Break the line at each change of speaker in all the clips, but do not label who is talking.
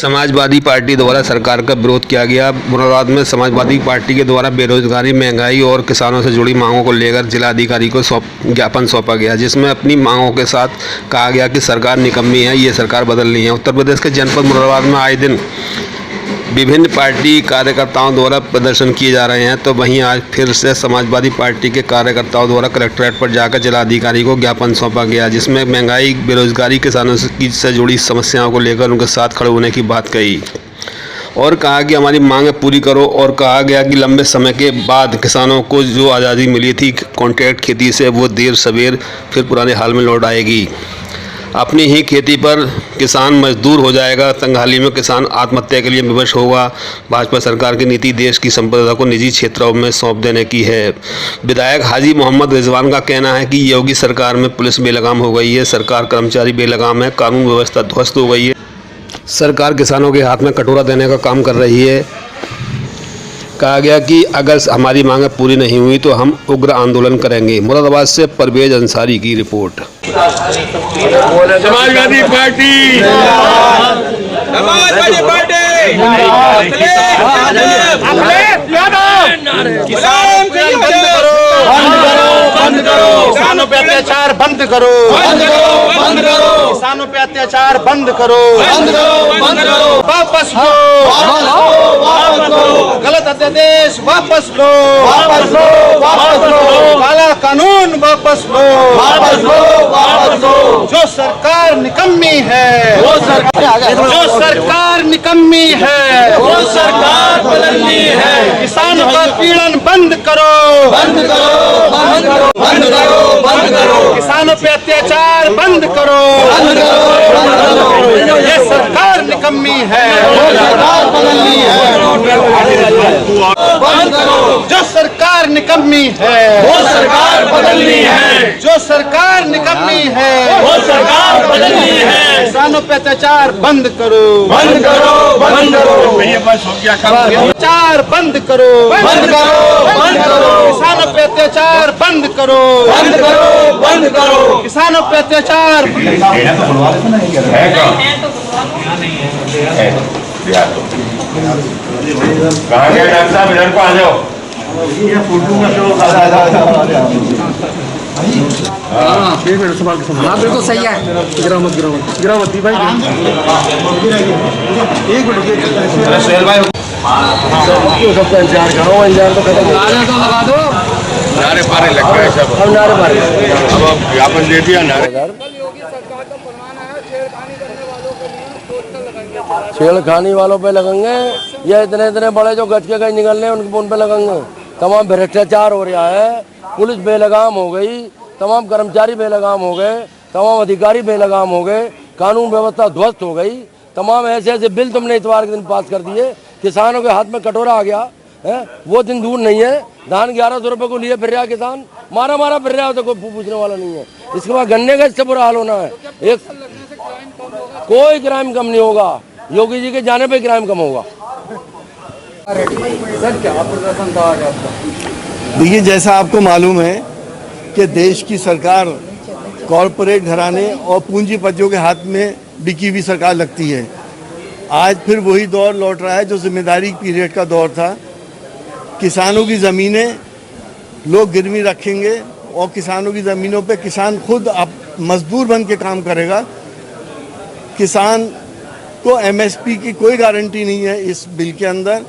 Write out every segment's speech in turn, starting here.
Samajwadi party द्वारा सरकार का विरोध किया गया। मुरादाबाद में समाजवादी पार्टी के द्वारा बेरोजगारी, महंगाई और किसानों से जुड़ी मांगों को लेकर जिलाधिकारी को ज्ञापन सौंपा गया, जिसमें अपनी मांगों के साथ कहा गया कि सरकार निकम्मी है, ये सरकार बदलनी है। उत्तर प्रदेश के जनपद मुरादाबाद में आए दिन विभिन्न पार्टी कार्यकर्ताओं द्वारा प्रदर्शन किए जा रहे हैं, तो वहीं आज फिर से समाजवादी पार्टी के कार्यकर्ताओं द्वारा कलेक्ट्रेट पर जाकर जिलाधिकारी को ज्ञापन सौंपा गया, जिसमें महंगाई, बेरोजगारी, किसानों से जुड़ी समस्याओं को लेकर उनके साथ खड़े होने की बात कही और कहा कि हमारी मांगें पूरी करो। और कहा गया कि लंबे समय के बाद किसानों को जो आज़ादी मिली थी कॉन्ट्रैक्ट खेती से, वो देर सवेर फिर पुराने हाल में लौट आएगी। अपनी ही खेती पर किसान मजदूर हो जाएगा। तंगहाली में किसान आत्महत्या के लिए विवश होगा। भाजपा सरकार की नीति देश की संपदा को निजी क्षेत्रों में सौंप देने की है। विधायक हाजी मोहम्मद रिजवान का कहना है कि योगी सरकार में पुलिस बेलगाम हो गई है, सरकार कर्मचारी बेलगाम है, कानून व्यवस्था ध्वस्त हो गई है, सरकार किसानों के हाथ में कटोरा देने का काम कर रही है। कहा गया कि अगर हमारी मांगें पूरी नहीं हुई तो हम उग्र आंदोलन करेंगे। मुरादाबाद से परवेज अंसारी की report.
Samajwadi party, Samajwadi party, किसान बंद करो, किसानों पे अत्याचार बंद करो, किसानों पे अत्याचार बंद करो, वापस लो, गलत अध्यादेश वापस लो, काला कानून वापस लो, जो सरकार निकम्मी है, जो सरकार निकम्मी है, वो सरकार बदलनी है। किसानों का पीड़न बंद करो, बंद करो, बंद करो, बंद करो, बंद करो, किसानों पे अत्याचार बंद करो, बंद करो, ये सरकार निकम्मी है, वो सरकार बदलनी है, बंद करो, जो सरकार निकम्मी है, वो सरकार बदलनी है, जो सरकार निकम्मी है, वो सरकार बदलनी है। किसानों पे अत्याचार बंद करो, बंद करो, बंद करो, ये बस हो गया काम, अत्याचार बंद करो, बंद करो, बंद करो, किसानों पे अत्याचार बंद करो, बंद करो, बंद करो, किसानों पे अत्याचार। कहाँ गए डॉक्टर साहब, इधर को आ जाओ।
हाँ बिल्कुल सही है। गिरावती भाई एक मिनट
सोहेल भाई
सबका इंतजार करो, इंतजार तो खत्म तो लगा दो।
नारे पारे लग गए सब,
अब नारे मारे,
अब ज्ञापन दे दिया नारे।
छेड़खानी वालों पे लगेंगे, या इतने इतने बड़े जो गज के गज निकल रहे हैं उन पे लगेंगे। तमाम भ्रष्टाचार हो रहा है, पुलिस बेलगाम हो गई, तमाम कर्मचारी बेलगाम हो गए, तमाम अधिकारी बेलगाम हो गए, कानून व्यवस्था ध्वस्त हो गई। तमाम ऐसे ऐसे बिल तुमने इतवार के दिन पास कर दिए, किसानों के हाथ में कटोरा आ गया है। वो दिन दूर नहीं है, धान 1100 रुपये को लिए फिर रहा किसान, मारा मारा फिर रहा, तो कोई पूछने वाला नहीं है। इसके बाद गन्ने का इससे बुरा हाल होना है। एक कोई क्राइम कम नहीं होगा, योगी जी के जाने पे क्राइम कम होगा।
सर क्या प्रदर्शन था आज आपका? देखिए, जैसा आपको मालूम है कि देश की सरकार कॉरपोरेट घराने और पूंजीपतियों के हाथ में बिकी हुई सरकार लगती है। आज फिर वही दौर लौट रहा है जो जिम्मेदारी पीरियड का दौर था। किसानों की ज़मीनें लोग गिरवी रखेंगे और किसानों की ज़मीनों पे किसान खुद अब मजदूर बन के काम करेगा। किसान को एमएसपी की कोई गारंटी नहीं है इस बिल के अंदर।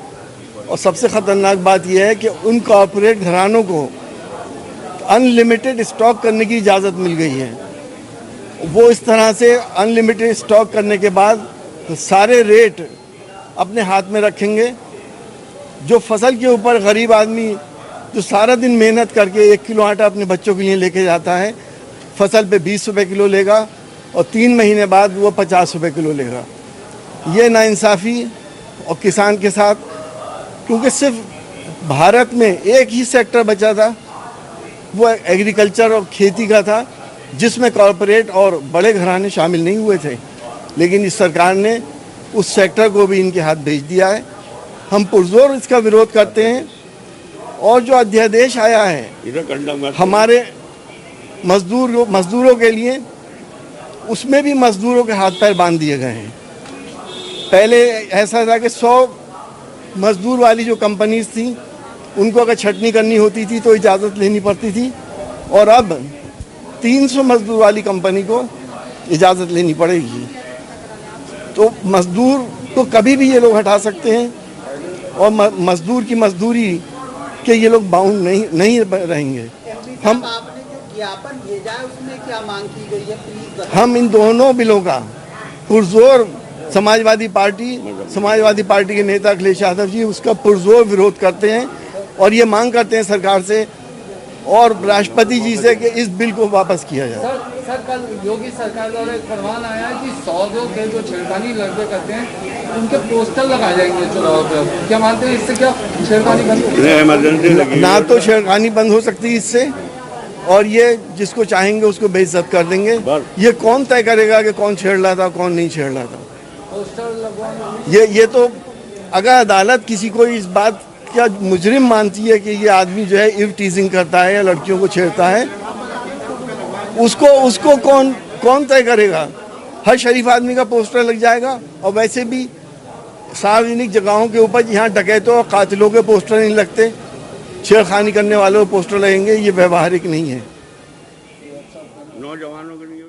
और सबसे ख़तरनाक बात यह है कि उन कॉरपोरेट घरानों को अनलिमिटेड स्टॉक करने की इजाज़त मिल गई है। वो इस तरह से अनलिमिटेड स्टॉक करने के बाद सारे रेट अपने हाथ में रखेंगे। जो फसल के ऊपर गरीब आदमी जो सारा दिन मेहनत करके 1 किलो आटा अपने बच्चों के लिए लेके जाता है, फसल पे 20 रुपये किलो लेगा और 3 महीने बाद वो 50 रुपये किलो लेगा। ये नाइंसाफ़ी और किसान के साथ, क्योंकि सिर्फ भारत में एक ही सेक्टर बचा था, वो एग्रीकल्चर और खेती का था, जिसमें कॉरपोरेट और बड़े घराने शामिल नहीं हुए थे। लेकिन इस सरकार ने उस सेक्टर को भी इनके हाथ भेज दिया है। हम पुरजोर इसका विरोध करते हैं। और जो अध्यादेश आया है हमारे मजदूरों के लिए, उसमें भी मजदूरों के हाथ पैर बांध दिए गए हैं। पहले ऐसा था कि 100 मजदूर वाली जो कंपनीज थी उनको अगर छटनी करनी होती थी तो इजाज़त लेनी पड़ती थी, और अब 300 मजदूर वाली कंपनी को इजाज़त लेनी पड़ेगी। तो मजदूर को कभी भी ये लोग हटा सकते हैं, और मजदूर की मजदूरी के ये लोग बाउंड नहीं रहेंगे। हम
आपने जो ज्ञापन भेजा है उसमें क्या मांग की गई है, प्लीज बताइए।
हम इन दोनों बिलों का पुरजोर समाजवादी पार्टी के नेता अखिलेश यादव जी उसका पुरजोर विरोध करते हैं, और ये मांग करते हैं सरकार से और राष्ट्रपति जी से कि इस बिल को वापस किया जाए।
सर कल योगी सरकार द्वारा एक फरमान आया है कि 100 के जो छेड़खानी लड़के करते हैं उनके पोस्टर लगाए जाएंगे चुनाव पे। क्या मानते हैं इससे क्या छेड़खानी बंद?
ना तो छेड़खानी बंद हो सकती है इससे, और ये जिसको चाहेंगे उसको बेइज्जत कर देंगे। ये कौन तय करेगा कि कौन छेड़ रहा था कौन नहीं छेड़ रहा था? ये तो अगर अदालत किसी को इस बात का मुजरिम मानती है कि ये आदमी जो है इव टीजिंग करता है या लड़कियों को छेड़ता है, उसको कौन तय करेगा? हर शरीफ आदमी का पोस्टर लग जाएगा, और वैसे भी सार्वजनिक जगहों के ऊपर यहाँ डकैतों और कातिलों के पोस्टर नहीं लगते, छेड़खानी करने वालों के पोस्टर लगेंगे। ये व्यवहारिक नहीं है।
नौजवानों के लिए